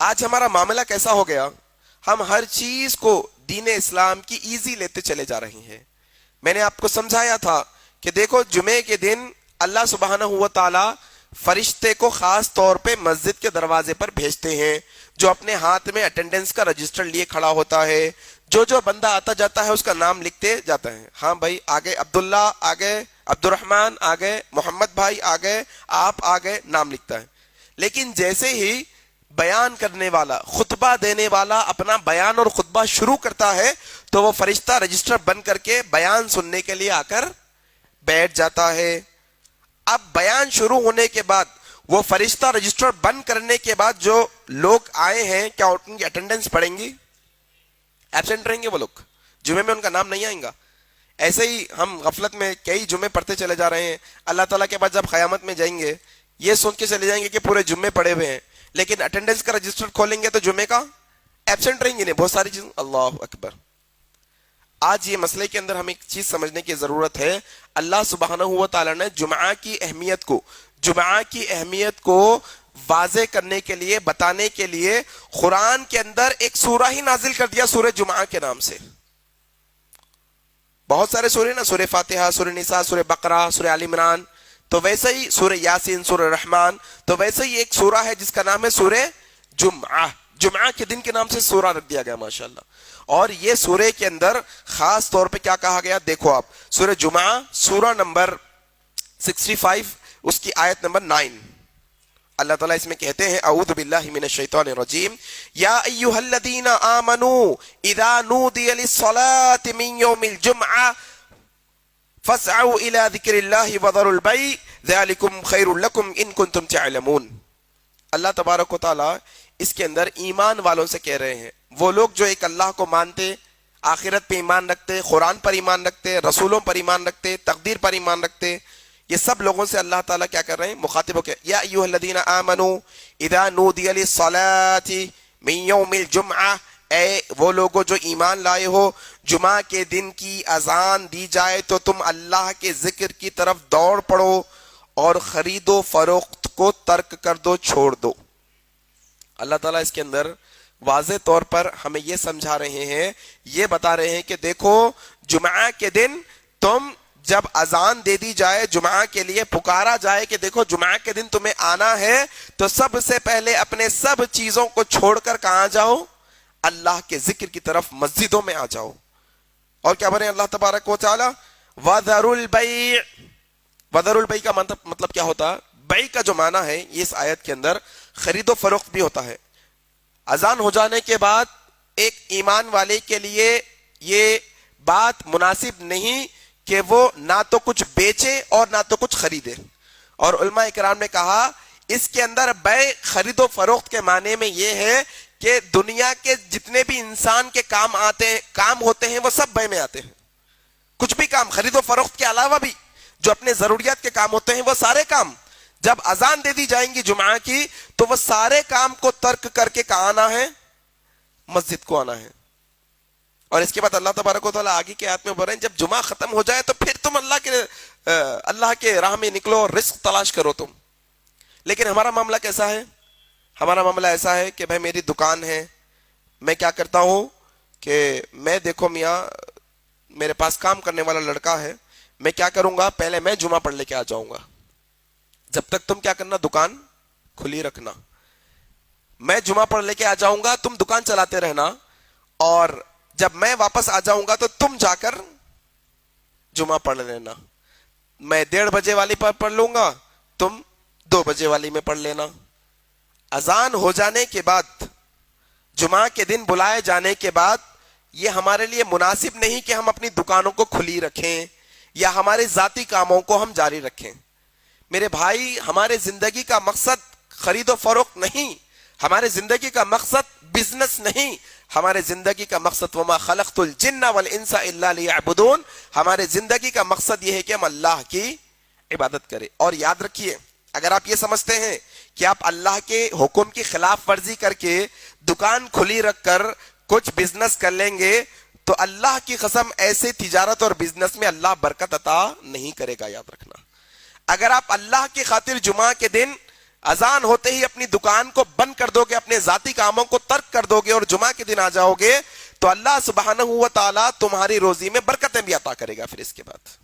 آج ہمارا معاملہ کیسا ہو گیا، ہم ہر چیز کو دین اسلام کی ایزی لیتے چلے جا رہے ہیں۔ میں نے آپ کو سمجھایا تھا کہ دیکھو جمعے کے دن اللہ سبحانہ و تعالی فرشتے کو خاص طور پہ مسجد کے دروازے پر بھیجتے ہیں، جو اپنے ہاتھ میں اٹینڈنس کا رجسٹر لیے کھڑا ہوتا ہے، جو بندہ آتا جاتا ہے اس کا نام لکھتے جاتا ہے۔ ہاں بھائی آگے عبداللہ، آگے عبد الرحمن، آگے محمد بھائی، آگے آپ، آگے نام لکھتا ہے۔ لیکن جیسے ہی بیان کرنے والا، خطبہ دینے والا اپنا بیان اور خطبہ شروع کرتا ہے تو وہ فرشتہ رجسٹر بند کر کے بیان سننے کے لیے آ کر بیٹھ جاتا ہے۔ اب بیان شروع ہونے کے بعد وہ فرشتہ رجسٹر بند کرنے کے بعد جو لوگ آئے ہیں، کیا ان کی اٹینڈنس پڑیں گی؟ ایبسینٹ رہیں گے وہ لوگ، جمعے میں ان کا نام نہیں آئیں گا۔ ایسے ہی ہم غفلت میں کئی جمعے پڑھتے چلے جا رہے ہیں، اللہ تعالیٰ کے بعد جب قیامت میں جائیں گے یہ سوچ کے چلے جائیں گے کہ پورے جمعے پڑے ہوئے ہیں، لیکن اٹینڈنس کا رجسٹر کھولیں گے تو جمعے کا ایبسینٹ رہیں گے نہیں، بہت ساری چیزیں۔ اللہ اکبر۔ آج یہ مسئلے کے اندر ہمیں ایک چیز سمجھنے کی ضرورت ہے، اللہ سبحانہ و تعالیٰ نے جمعہ کی اہمیت کو واضح کرنے کے لیے، بتانے کے لیے قرآن کے اندر ایک سورہ ہی نازل کر دیا سورہ جمعہ کے نام سے۔ بہت سارے سورے نا، سورہ فاتحہ، سورہ نساء، سورہ بقرہ، سورہ آل عمران، تو ویسے ہی سورہ یاسین، سورہ رحمان، تو ویسے ہی ایک سورہ ہے جس کا نام ہے سورہ جمعہ۔ جمعہ کے دن کے نام سے سورہ رکھ دیا گیا، ماشاءاللہ۔ اور یہ سورہ کے اندر خاص طور پہ کیا کہا گیا، دیکھو آپ سورہ جمعہ، سورہ نمبر 65، اس کی آیت نمبر 9، اللہ تعالیٰ اس میں کہتے ہیں اعوذ باللہ من الشیطان الرجیم، یا ایہا الذین آمنوا اذا نودی للصلاة من یوم الجمعہ فاسعوا الى ذکر اللہ وذروا البیع ذالکم خیر لکم ان کنتم تعلمون۔ اللہ تبارک و تعالیٰ اس کے اندر ایمان والوں سے کہہ رہے ہیں، وہ لوگ جو ایک اللہ کو مانتے، آخرت پہ ایمان رکھتے، قرآن پر ایمان رکھتے، رسولوں پر ایمان رکھتے، تقدیر پر ایمان رکھتے، یہ سب لوگوں سے اللہ تعالیٰ کیا کر رہے ہیں، مخاطب ہو کے، یا ایھا الذین آمنوا اذا نودی للصلاة من یوم الجمعہ، اے وہ لوگوں جو ایمان لائے ہو، جمعہ کے دن کی اذان دی جائے تو تم اللہ کے ذکر کی طرف دوڑ پڑو اور خرید و فروخت کو ترک کر دو، چھوڑ دو۔ اللہ تعالیٰ اس کے اندر واضح طور پر ہمیں یہ سمجھا رہے ہیں، یہ بتا رہے ہیں کہ دیکھو جمعہ کے دن تم جب اذان دے دی جائے، جمعہ کے لیے پکارا جائے کہ دیکھو جمعہ کے دن تمہیں آنا ہے، تو سب سے پہلے اپنے سب چیزوں کو چھوڑ کر کہاں جاؤ، اللہ کے ذکر کی طرف مسجدوں میں آ جاؤ۔ اور کیا بنے اللہ تبارک و تعالی، وَذَرُوا الْبَيْعَ۔ وَذَرُوا الْبَيْعَ کا مطلب کیا ہوتا ہے؟ بیع کا جو معنی ہے یہ اس آیت کے اندر خرید و فروخت بھی ہوتا ہے۔ اذان ہو جانے کے بعد ایک ایمان والے کے لیے یہ بات مناسب نہیں کہ وہ نہ تو کچھ بیچے اور نہ تو کچھ خریدے، اور علماء اکرام نے کہا اس کے اندر بیع خرید و فروخت کے معنی میں یہ ہے کہ دنیا کے جتنے بھی انسان کے کام ہوتے ہیں وہ سب بیع میں آتے ہیں۔ کچھ بھی کام خرید و فروخت کے علاوہ بھی جو اپنے ضروریات کے کام ہوتے ہیں وہ سارے کام جب اذان دے دی جائیں گی جمعہ کی تو وہ سارے کام کو ترک کر کے کہاں آنا ہے، مسجد کو آنا ہے۔ اور اس کے بعد اللہ تبارک و تعالیٰ آگے کے آیت میں بول رہے ہیں جب جمعہ ختم ہو جائے تو پھر تم اللہ کے راہ میں نکلو اور رزق تلاش کرو تم۔ لیکن ہمارا معاملہ کیسا ہے؟ ہمارا معاملہ ایسا ہے کہ بھائی میری دکان ہے، میں کیا کرتا ہوں کہ میں دیکھو میاں میرے پاس کام کرنے والا لڑکا ہے، میں کیا کروں گا، پہلے میں جمعہ پڑھ لے کے آ جاؤں گا، جب تک تم کیا کرنا، دکان کھلی رکھنا، میں جمعہ پڑھ لے کے آ جاؤں گا، تم دکان چلاتے رہنا، اور جب میں واپس آ جاؤں گا تو تم جا کر جمعہ پڑھ لینا، میں 1:30 بجے والی پر پڑھ لوں گا، تم 2 بجے والی میں پڑھ لینا۔ اذان ہو جانے کے بعد، جمعہ کے دن بلائے جانے کے بعد، یہ ہمارے لیے مناسب نہیں کہ ہم اپنی دکانوں کو کھلی رکھیں یا ہمارے ذاتی کاموں کو ہم جاری رکھیں۔ میرے بھائی ہمارے زندگی کا مقصد خرید و فروخت نہیں، ہمارے زندگی کا مقصد بزنس نہیں، ہمارے زندگی کا مقصد وما خلقت الجن والانس الا لیعبدون، ہمارے زندگی کا مقصد یہ ہے کہ ہم اللہ کی عبادت کریں۔ اور یاد رکھیے اگر آپ یہ سمجھتے ہیں کہ آپ اللہ کے حکم کی خلاف ورزی کر کے دکان کھلی رکھ کر کچھ بزنس کر لیں گے تو اللہ کی قسم ایسے تجارت اور بزنس میں اللہ برکت عطا نہیں کرے گا، یاد رکھنا۔ اگر آپ اللہ کی خاطر جمعہ کے دن اذان ہوتے ہی اپنی دکان کو بند کر دو گے, اپنے ذاتی کاموں کو ترک کر دو گے اور جمعہ کے دن آ جاؤ گے, تو اللہ سبحانہ و تعالیٰ تمہاری روزی میں برکتیں بھی عطا کرے گا. پھر اس کے بعد